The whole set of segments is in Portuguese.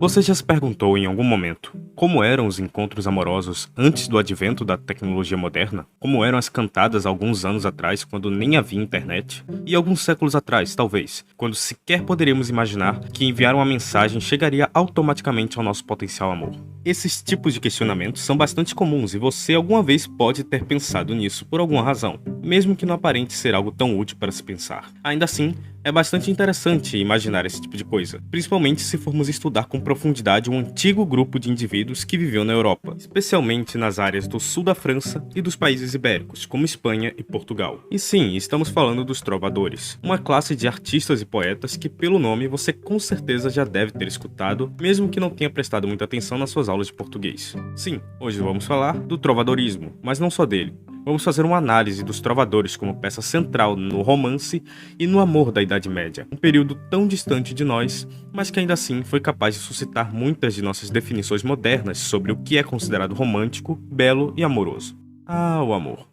Você já se perguntou em algum momento como eram os encontros amorosos antes do advento da tecnologia moderna? Como eram as cantadas alguns anos atrás, quando nem havia internet? E alguns séculos atrás, talvez, quando sequer poderíamos imaginar que enviar uma mensagem chegaria automaticamente ao nosso potencial amor? Esses tipos de questionamentos são bastante comuns e você alguma vez pode ter pensado nisso por alguma razão, mesmo que não aparente ser algo tão útil para se pensar. Ainda assim, é bastante interessante imaginar esse tipo de coisa, principalmente se formos estudar com profundidade um antigo grupo de indivíduos que viveu na Europa, especialmente nas áreas do sul da França e dos países ibéricos, como Espanha e Portugal. E sim, estamos falando dos trovadores, uma classe de artistas e poetas que, pelo nome, você com certeza já deve ter escutado, mesmo que não tenha prestado muita atenção nas suas aulas de português. Sim, hoje vamos falar do trovadorismo, mas não só dele. Vamos fazer uma análise dos trovadores como peça central no romance e no amor da Idade Média, um período tão distante de nós, mas que ainda assim foi capaz de suscitar muitas de nossas definições modernas sobre o que é considerado romântico, belo e amoroso. Ah, o amor.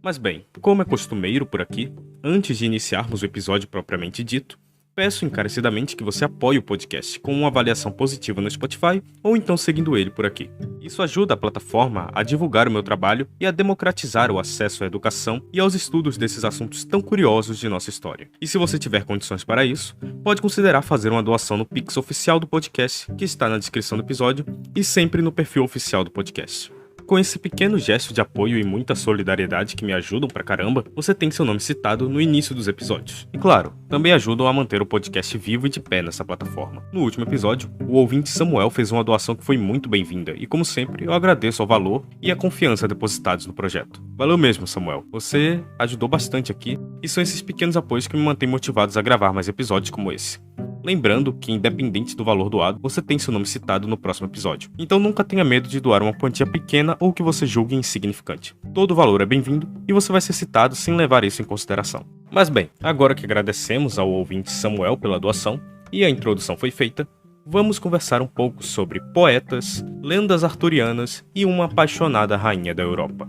Mas bem, como é costumeiro por aqui, antes de iniciarmos o episódio propriamente dito, peço encarecidamente que você apoie o podcast com uma avaliação positiva no Spotify ou então seguindo ele por aqui. Isso ajuda a plataforma a divulgar o meu trabalho e a democratizar o acesso à educação e aos estudos desses assuntos tão curiosos de nossa história. E se você tiver condições para isso, pode considerar fazer uma doação no Pix oficial do podcast, que está na descrição do episódio e sempre no perfil oficial do podcast. Com esse pequeno gesto de apoio e muita solidariedade que me ajudam pra caramba, você tem seu nome citado no início dos episódios. E claro, também ajudam a manter o podcast vivo e de pé nessa plataforma. No último episódio, o ouvinte Samuel fez uma doação que foi muito bem-vinda e, como sempre, eu agradeço ao valor e a confiança depositados no projeto. Valeu mesmo, Samuel. Você ajudou bastante aqui e são esses pequenos apoios que me mantêm motivados a gravar mais episódios como esse. Lembrando que, independente do valor doado, você tem seu nome citado no próximo episódio. Então nunca tenha medo de doar uma quantia pequena ou que você julgue insignificante. Todo valor é bem-vindo e você vai ser citado sem levar isso em consideração. Mas bem, agora que agradecemos ao ouvinte Samuel pela doação e a introdução foi feita, vamos conversar um pouco sobre poetas, lendas arturianas e uma apaixonada rainha da Europa.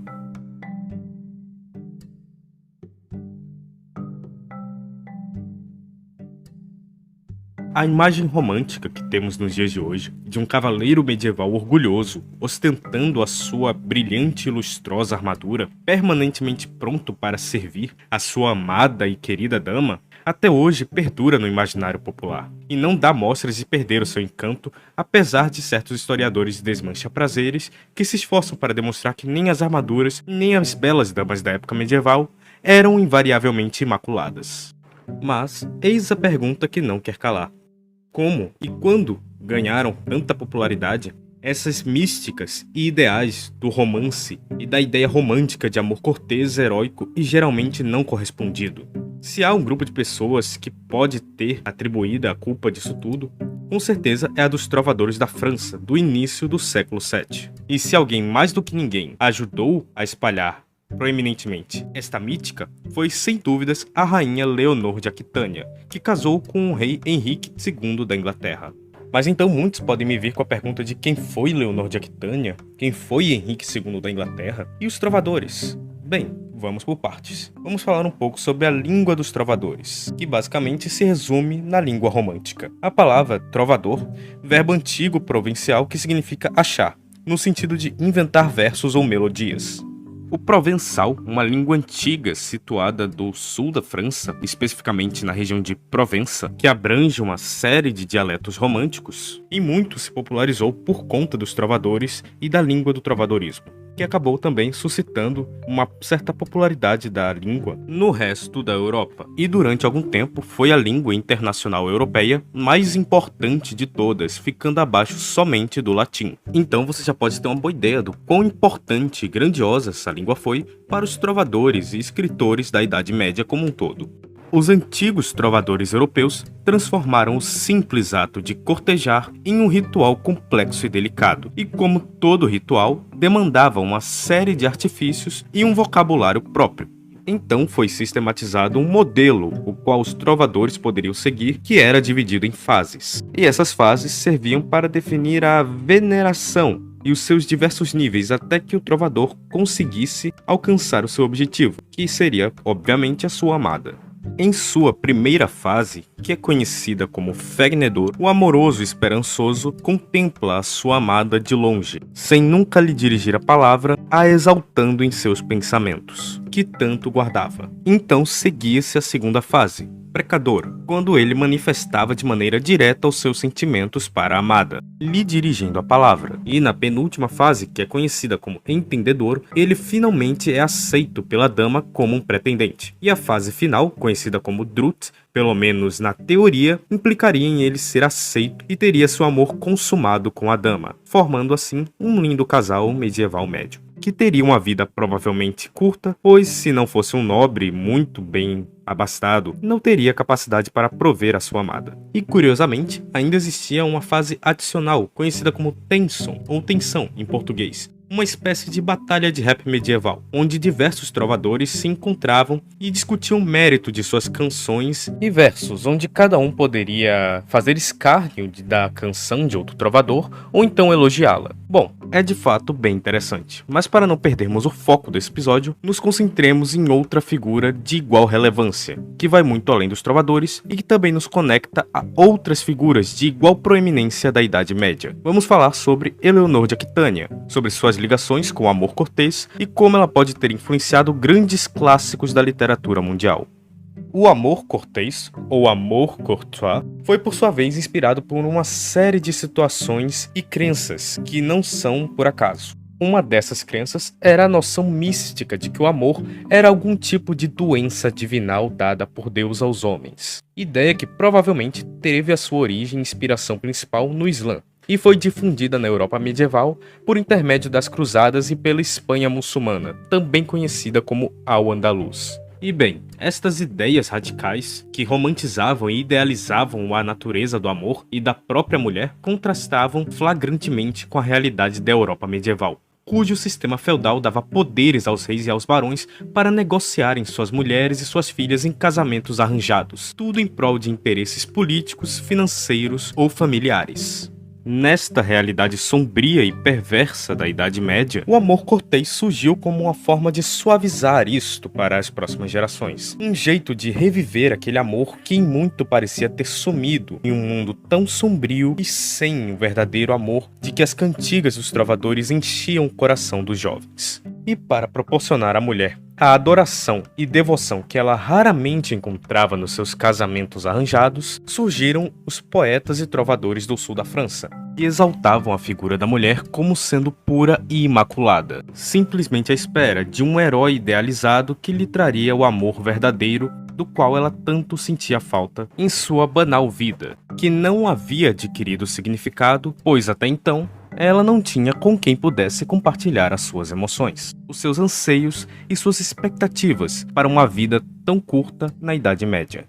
A imagem romântica que temos nos dias de hoje, de um cavaleiro medieval orgulhoso, ostentando a sua brilhante e lustrosa armadura, permanentemente pronto para servir a sua amada e querida dama, até hoje perdura no imaginário popular, e não dá mostras de perder o seu encanto, apesar de certos historiadores de desmancha-prazeres que se esforçam para demonstrar que nem as armaduras, nem as belas damas da época medieval eram invariavelmente imaculadas. Mas, eis a pergunta que não quer calar. Como e quando ganharam tanta popularidade essas místicas e ideais do romance e da ideia romântica de amor cortês, heróico e geralmente não correspondido? Se há um grupo de pessoas que pode ter atribuída a culpa disso tudo, com certeza é a dos trovadores da França, do início do século VII. E se alguém mais do que ninguém ajudou a espalhar proeminentemente esta mítica, foi sem dúvidas a rainha Leonor de Aquitânia, que casou com o rei Henrique II da Inglaterra. Mas então muitos podem me vir com a pergunta de quem foi Leonor de Aquitânia, quem foi Henrique II da Inglaterra e os trovadores. Bem, vamos por partes. Vamos falar um pouco sobre a língua dos trovadores, que basicamente se resume na língua romântica. A palavra trovador, verbo antigo provincial que significa achar, no sentido de inventar versos ou melodias. O provençal, uma língua antiga situada do sul da França, especificamente na região de Provença, que abrange uma série de dialetos românticos, e muito se popularizou por conta dos trovadores e da língua do trovadorismo, que acabou também suscitando uma certa popularidade da língua no resto da Europa. E durante algum tempo foi a língua internacional europeia mais importante de todas, ficando abaixo somente do latim. Então você já pode ter uma boa ideia do quão importante e grandiosa essa língua foi para os trovadores e escritores da Idade Média como um todo. Os antigos trovadores europeus transformaram o simples ato de cortejar em um ritual complexo e delicado, e como todo ritual, demandava uma série de artifícios e um vocabulário próprio. Então foi sistematizado um modelo, o qual os trovadores poderiam seguir, que era dividido em fases. E essas fases serviam para definir a veneração e os seus diversos níveis até que o trovador conseguisse alcançar o seu objetivo, que seria, obviamente, a sua amada. Em sua primeira fase, que é conhecida como Fernedor, o amoroso e esperançoso contempla a sua amada de longe, sem nunca lhe dirigir a palavra, a exaltando em seus pensamentos, que tanto guardava. Então seguia-se a segunda fase, Precador, quando ele manifestava de maneira direta os seus sentimentos para a amada, lhe dirigindo a palavra. E na penúltima fase, que é conhecida como Entendedor, ele finalmente é aceito pela dama como um pretendente. E a fase final, conhecida como Drut, pelo menos na teoria, implicaria em ele ser aceito e teria seu amor consumado com a dama, formando assim um lindo casal medieval médio, que teria uma vida provavelmente curta, pois se não fosse um nobre muito bem abastado, não teria capacidade para prover a sua amada. E curiosamente, ainda existia uma fase adicional, conhecida como Tenson, ou Tensão em português, uma espécie de batalha de rap medieval, onde diversos trovadores se encontravam e discutiam o mérito de suas canções e versos, onde cada um poderia fazer escárnio da canção de outro trovador ou então elogiá-la. Bom, é de fato bem interessante, mas para não perdermos o foco desse episódio, nos concentremos em outra figura de igual relevância, que vai muito além dos trovadores e que também nos conecta a outras figuras de igual proeminência da Idade Média. Vamos falar sobre Eleonor de Aquitânia, sobre suas ligações com o amor cortês e como ela pode ter influenciado grandes clássicos da literatura mundial. O amor cortês, ou amor courtois, foi por sua vez inspirado por uma série de situações e crenças que não são por acaso. Uma dessas crenças era a noção mística de que o amor era algum tipo de doença divinal dada por Deus aos homens. Ideia que provavelmente teve a sua origem e inspiração principal no Islã, e foi difundida na Europa medieval por intermédio das Cruzadas e pela Espanha muçulmana, também conhecida como Al-Andalus. E bem, estas ideias radicais, que romantizavam e idealizavam a natureza do amor e da própria mulher, contrastavam flagrantemente com a realidade da Europa medieval, cujo sistema feudal dava poderes aos reis e aos barões para negociarem suas mulheres e suas filhas em casamentos arranjados, tudo em prol de interesses políticos, financeiros ou familiares. Nesta realidade sombria e perversa da Idade Média, o amor cortês surgiu como uma forma de suavizar isto para as próximas gerações. Um jeito de reviver aquele amor que em muito parecia ter sumido em um mundo tão sombrio e sem o verdadeiro amor de que as cantigas dos trovadores enchiam o coração dos jovens. E para proporcionar à mulher a adoração e devoção que ela raramente encontrava nos seus casamentos arranjados, surgiram os poetas e trovadores do sul da França, que exaltavam a figura da mulher como sendo pura e imaculada, simplesmente à espera de um herói idealizado que lhe traria o amor verdadeiro do qual ela tanto sentia falta em sua banal vida, que não havia adquirido significado, pois até então ela não tinha com quem pudesse compartilhar as suas emoções, os seus anseios e suas expectativas para uma vida tão curta na Idade Média.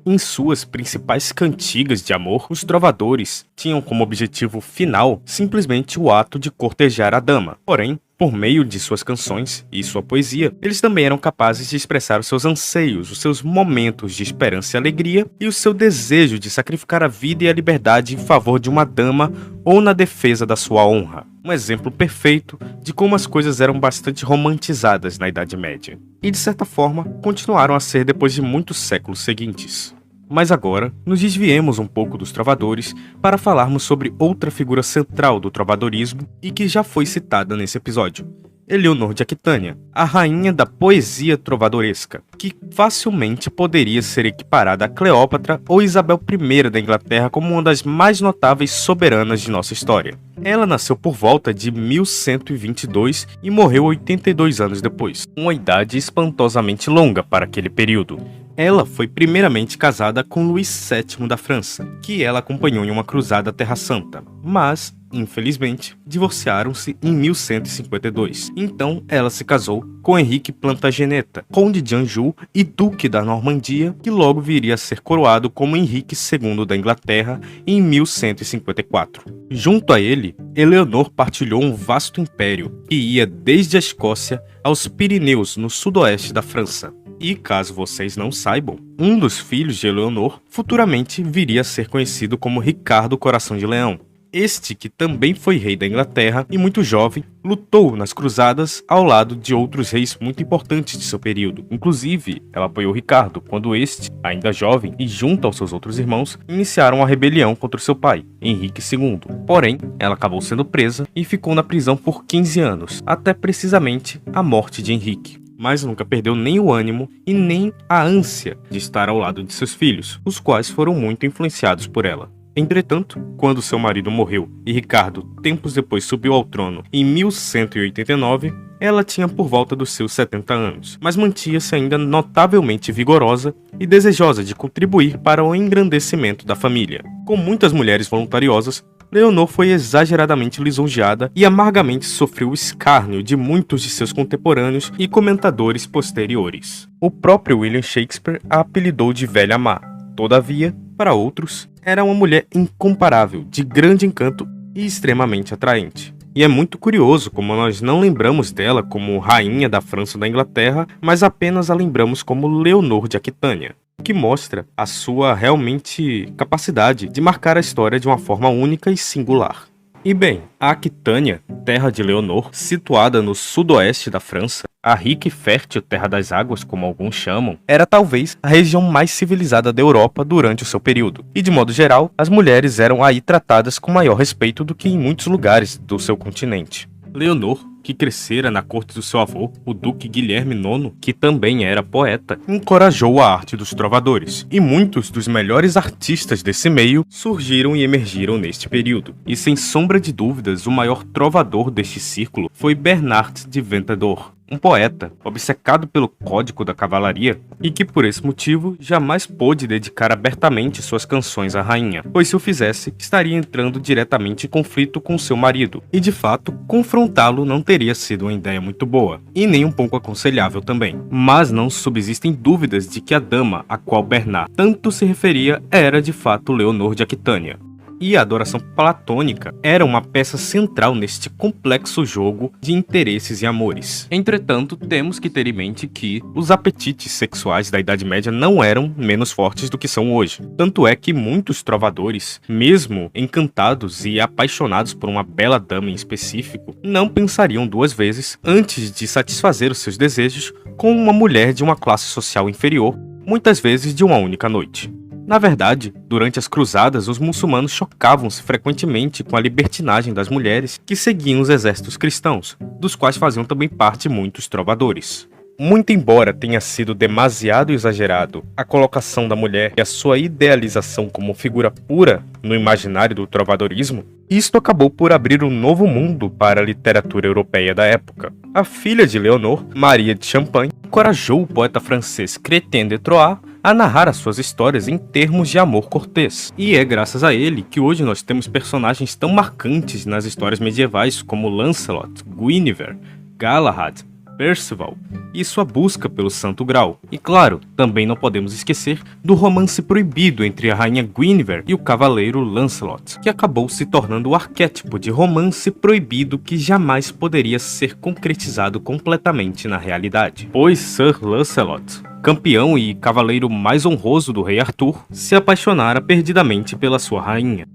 Em suas principais cantigas de amor, os trovadores tinham como objetivo final simplesmente o ato de cortejar a dama. Porém, por meio de suas canções e sua poesia, eles também eram capazes de expressar os seus anseios, os seus momentos de esperança e alegria e o seu desejo de sacrificar a vida e a liberdade em favor de uma dama ou na defesa da sua honra. Um exemplo perfeito de como as coisas eram bastante romantizadas na Idade Média. E de certa forma, continuaram a ser depois de muitos séculos seguintes. Mas agora, nos desviemos um pouco dos trovadores para falarmos sobre outra figura central do trovadorismo e que já foi citada nesse episódio, Eleonor de Aquitânia, a rainha da poesia trovadoresca, que facilmente poderia ser equiparada a Cleópatra ou Isabel I da Inglaterra como uma das mais notáveis soberanas de nossa história. Ela nasceu por volta de 1122 e morreu 82 anos depois, uma idade espantosamente longa para aquele período. Ela foi primeiramente casada com Luís VII da França, que ela acompanhou em uma cruzada à Terra Santa, mas, infelizmente, divorciaram-se em 1152. Então, ela se casou com Henrique Plantageneta, conde de Anjou e duque da Normandia, que logo viria a ser coroado como Henrique II da Inglaterra em 1154. Junto a ele, Eleonor partilhou um vasto império, que ia desde a Escócia aos Pirineus, no sudoeste da França. E, caso vocês não saibam, um dos filhos de Eleonor futuramente viria a ser conhecido como Ricardo Coração de Leão, Este, que também foi rei da Inglaterra e muito jovem, lutou nas cruzadas ao lado de outros reis muito importantes de seu período. Inclusive, ela apoiou Ricardo quando este, ainda jovem e junto aos seus outros irmãos, iniciaram a rebelião contra seu pai, Henrique II. Porém, ela acabou sendo presa e ficou na prisão por 15 anos, até precisamente a morte de Henrique. Mas nunca perdeu nem o ânimo e nem a ânsia de estar ao lado de seus filhos, os quais foram muito influenciados por ela. Entretanto, quando seu marido morreu e Ricardo, tempos depois, subiu ao trono em 1189, ela tinha por volta dos seus 70 anos, mas mantinha-se ainda notavelmente vigorosa e desejosa de contribuir para o engrandecimento da família. Com muitas mulheres voluntariosas, Leonor foi exageradamente lisonjeada e amargamente sofreu o escárnio de muitos de seus contemporâneos e comentadores posteriores. O próprio William Shakespeare a apelidou de Velha Má. Todavia, para outros, era uma mulher incomparável, de grande encanto e extremamente atraente. E é muito curioso como nós não lembramos dela como rainha da França ou da Inglaterra, mas apenas a lembramos como Leonor de Aquitânia, o que mostra a sua realmente capacidade de marcar a história de uma forma única e singular. E bem, a Aquitânia, terra de Leonor, situada no sudoeste da França, a rica e fértil Terra das Águas, como alguns chamam, era talvez a região mais civilizada da Europa durante o seu período. E de modo geral, as mulheres eram aí tratadas com maior respeito do que em muitos lugares do seu continente. Leonor, que crescera na corte do seu avô, o Duque Guilherme IX, que também era poeta, encorajou a arte dos trovadores, e muitos dos melhores artistas desse meio surgiram e emergiram neste período. E sem sombra de dúvidas, o maior trovador deste círculo foi Bernard de Ventador, um poeta obcecado pelo código da cavalaria e que por esse motivo jamais pôde dedicar abertamente suas canções à rainha, pois se o fizesse, estaria entrando diretamente em conflito com seu marido, e de fato, confrontá-lo não teria sido uma ideia muito boa, e nem um pouco aconselhável também. Mas não subsistem dúvidas de que a dama a qual Bernard tanto se referia era de fato Leonor de Aquitânia. E a adoração platônica era uma peça central neste complexo jogo de interesses e amores. Entretanto, temos que ter em mente que os apetites sexuais da Idade Média não eram menos fortes do que são hoje. Tanto é que muitos trovadores, mesmo encantados e apaixonados por uma bela dama em específico, não pensariam duas vezes antes de satisfazer os seus desejos com uma mulher de uma classe social inferior, muitas vezes de uma única noite. Na verdade, durante as cruzadas, os muçulmanos chocavam-se frequentemente com a libertinagem das mulheres que seguiam os exércitos cristãos, dos quais faziam também parte muitos trovadores. Muito embora tenha sido demasiado exagerado a colocação da mulher e a sua idealização como figura pura no imaginário do trovadorismo, isto acabou por abrir um novo mundo para a literatura europeia da época. A filha de Leonor, Maria de Champagne, encorajou o poeta francês Chrétien de Troyes a narrar as suas histórias em termos de amor cortês. E é graças a ele que hoje nós temos personagens tão marcantes nas histórias medievais como Lancelot, Guinevere, Galahad, Percival e sua busca pelo Santo Graal. E claro, também não podemos esquecer do romance proibido entre a rainha Guinevere e o cavaleiro Lancelot, que acabou se tornando o arquétipo de romance proibido que jamais poderia ser concretizado completamente na realidade. Pois Sir Lancelot, campeão e cavaleiro mais honroso do rei Arthur, se apaixonara perdidamente pela sua rainha.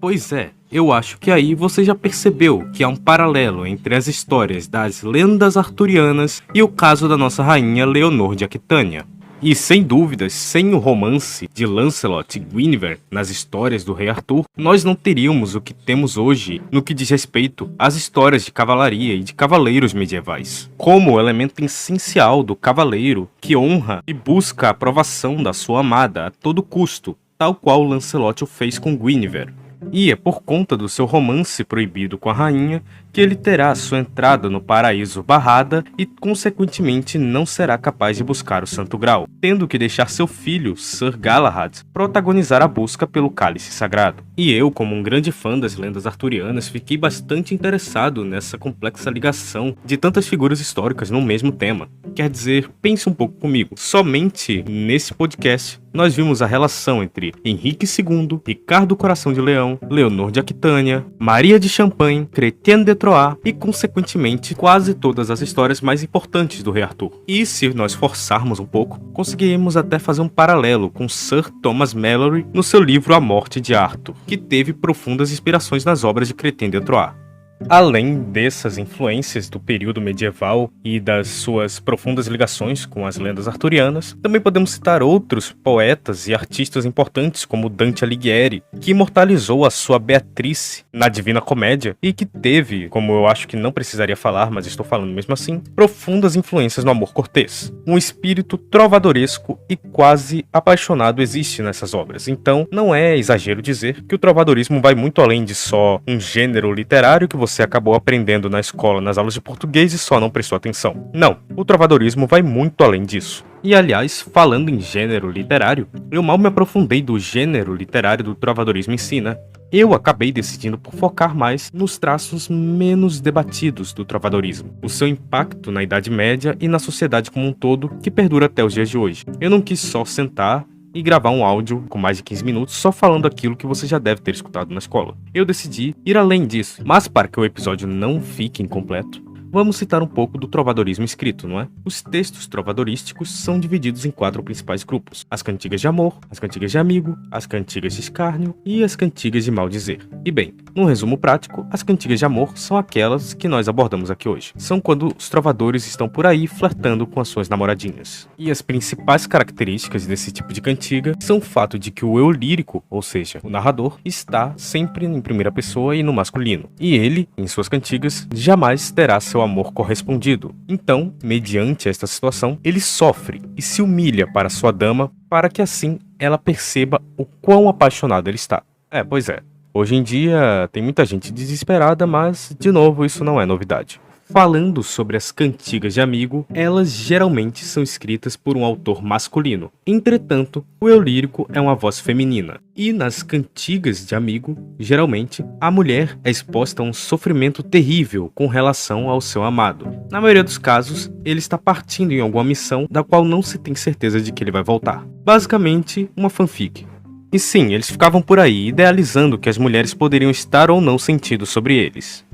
Pois é. Eu acho que aí você já percebeu que há um paralelo entre as histórias das lendas arturianas e o caso da nossa rainha Leonor de Aquitânia. E sem dúvidas, sem o romance de Lancelot e Guinevere nas histórias do rei Arthur, nós não teríamos o que temos hoje no que diz respeito às histórias de cavalaria e de cavaleiros medievais. Como elemento essencial do cavaleiro que honra e busca a aprovação da sua amada a todo custo, tal qual Lancelot o fez com Guinevere. E é por conta do seu romance proibido com a rainha que ele terá sua entrada no paraíso barrada e, consequentemente, não será capaz de buscar o Santo Graal, tendo que deixar seu filho, Sir Galahad, protagonizar a busca pelo cálice sagrado. E eu, como um grande fã das lendas arturianas, fiquei bastante interessado nessa complexa ligação de tantas figuras históricas no mesmo tema. Quer dizer, pense um pouco comigo, somente nesse podcast nós vimos a relação entre Henrique II, Ricardo Coração de Leão, Leonor de Aquitânia, Maria de Champagne, Chrétien de Troyes e, consequentemente, quase todas as histórias mais importantes do rei Arthur. E se nós forçarmos um pouco, conseguiremos até fazer um paralelo com Sir Thomas Malory no seu livro A Morte de Arthur, que teve profundas inspirações nas obras de Chrétien de Troyes. Além dessas influências do período medieval e das suas profundas ligações com as lendas arturianas, também podemos citar outros poetas e artistas importantes como Dante Alighieri, que imortalizou a sua Beatrice na Divina Comédia e que teve, como eu acho que não precisaria falar, mas estou falando mesmo assim, profundas influências no amor cortês. Um espírito trovadoresco e quase apaixonado existe nessas obras, então não é exagero dizer que o trovadorismo vai muito além de só um gênero literário que você acabou aprendendo na escola, nas aulas de português e só não prestou atenção. Não, o trovadorismo vai muito além disso. E aliás, falando em gênero literário, eu mal me aprofundei do gênero literário do trovadorismo em si, né? Eu acabei decidindo por focar mais nos traços menos debatidos do trovadorismo, o seu impacto na Idade Média e na sociedade como um todo, que perdura até os dias de hoje. Eu não quis só sentar e gravar um áudio com mais de 15 minutos só falando aquilo que você já deve ter escutado na escola. Eu decidi ir além disso, mas para que o episódio não fique incompleto, vamos citar um pouco do trovadorismo escrito, não é? Os textos trovadorísticos são divididos em 4 principais grupos: as cantigas de amor, as cantigas de amigo, as cantigas de escárnio e as cantigas de maldizer. E bem, num resumo prático, as cantigas de amor são aquelas que nós abordamos aqui hoje. São quando os trovadores estão por aí flertando com as suas namoradinhas. E as principais características desse tipo de cantiga são o fato de que o eu lírico, ou seja, o narrador, está sempre em primeira pessoa e no masculino. E ele, em suas cantigas, jamais terá seu amor correspondido. Então, mediante esta situação, ele sofre e se humilha para sua dama para que assim ela perceba o quão apaixonado ele está. Pois é. Hoje em dia tem muita gente desesperada, mas, de novo, isso não é novidade. Falando sobre as cantigas de amigo, elas geralmente são escritas por um autor masculino. Entretanto, o eu lírico é uma voz feminina. E nas cantigas de amigo, geralmente, a mulher é exposta a um sofrimento terrível com relação ao seu amado. Na maioria dos casos, ele está partindo em alguma missão da qual não se tem certeza de que ele vai voltar. Basicamente, uma fanfic. E sim, eles ficavam por aí idealizando que as mulheres poderiam estar ou não sentindo sobre eles.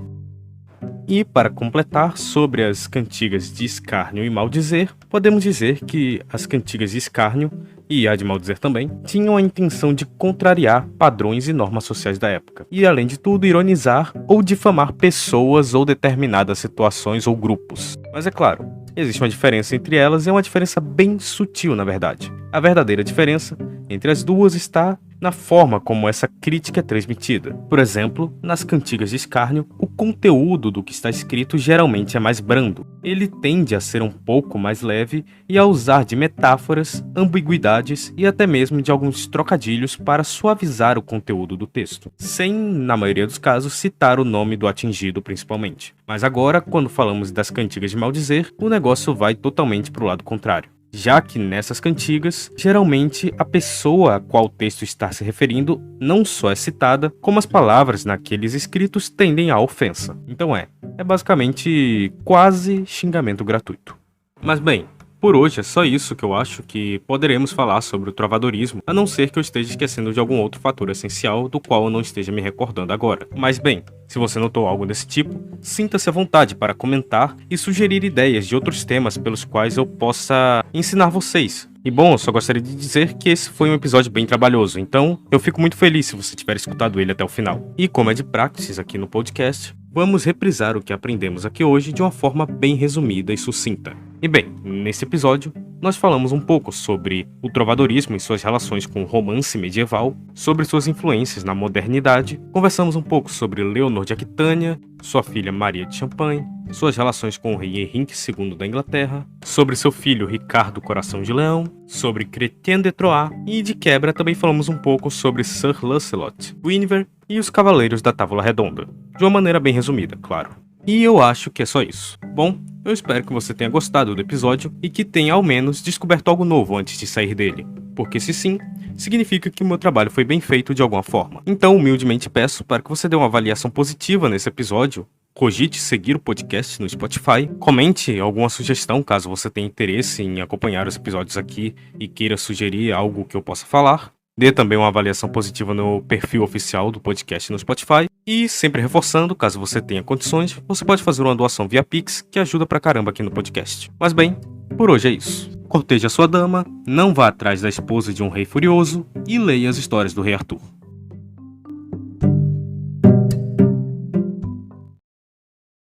E, para completar, sobre as cantigas de escárnio e maldizer, podemos dizer que as cantigas de escárnio, e a de maldizer também, tinham a intenção de contrariar padrões e normas sociais da época, e, além de tudo, ironizar ou difamar pessoas ou determinadas situações ou grupos. Mas é claro, existe uma diferença entre elas e é uma diferença bem sutil, na verdade. A verdadeira diferença entre as duas está na forma como essa crítica é transmitida. Por exemplo, nas cantigas de escárnio, o conteúdo do que está escrito geralmente é mais brando. Ele tende a ser um pouco mais leve e a usar de metáforas, ambiguidades e até mesmo de alguns trocadilhos para suavizar o conteúdo do texto, sem, na maioria dos casos, citar o nome do atingido principalmente. Mas agora, quando falamos das cantigas de maldizer, o negócio vai totalmente para o lado contrário. Já que nessas cantigas, geralmente a pessoa a qual o texto está se referindo não só é citada, como as palavras naqueles escritos tendem à ofensa. Então é basicamente quase xingamento gratuito. Mas bem, por hoje é só isso que eu acho que poderemos falar sobre o trovadorismo, a não ser que eu esteja esquecendo de algum outro fator essencial do qual eu não esteja me recordando agora. Mas bem, se você notou algo desse tipo, sinta-se à vontade para comentar e sugerir ideias de outros temas pelos quais eu possa ensinar vocês. E bom, eu só gostaria de dizer que esse foi um episódio bem trabalhoso, então eu fico muito feliz se você tiver escutado ele até o final. E como é de praxis aqui no podcast, vamos reprisar o que aprendemos aqui hoje de uma forma bem resumida e sucinta. E bem, nesse episódio, nós falamos um pouco sobre o trovadorismo e suas relações com o romance medieval, sobre suas influências na modernidade, conversamos um pouco sobre Leonor de Aquitânia, sua filha Maria de Champagne, suas relações com o rei Henrique II da Inglaterra, sobre seu filho Ricardo Coração de Leão, sobre Chrétien de Troyes e, de quebra, também falamos um pouco sobre Sir Lancelot, Guinevere e os Cavaleiros da Távola Redonda, de uma maneira bem resumida, claro. E eu acho que é só isso. Bom, eu espero que você tenha gostado do episódio e que tenha ao menos descoberto algo novo antes de sair dele, porque se sim, significa que o meu trabalho foi bem feito de alguma forma. Então, humildemente peço para que você dê uma avaliação positiva nesse episódio, cogite seguir o podcast no Spotify. Comente alguma sugestão caso você tenha interesse em acompanhar os episódios aqui e queira sugerir algo que eu possa falar. Dê também uma avaliação positiva no perfil oficial do podcast no Spotify. E sempre reforçando, caso você tenha condições, você pode fazer uma doação via Pix, que ajuda pra caramba aqui no podcast. Mas bem, por hoje é isso. Corteje a sua dama, não vá atrás da esposa de um rei furioso e leia as histórias do Rei Arthur.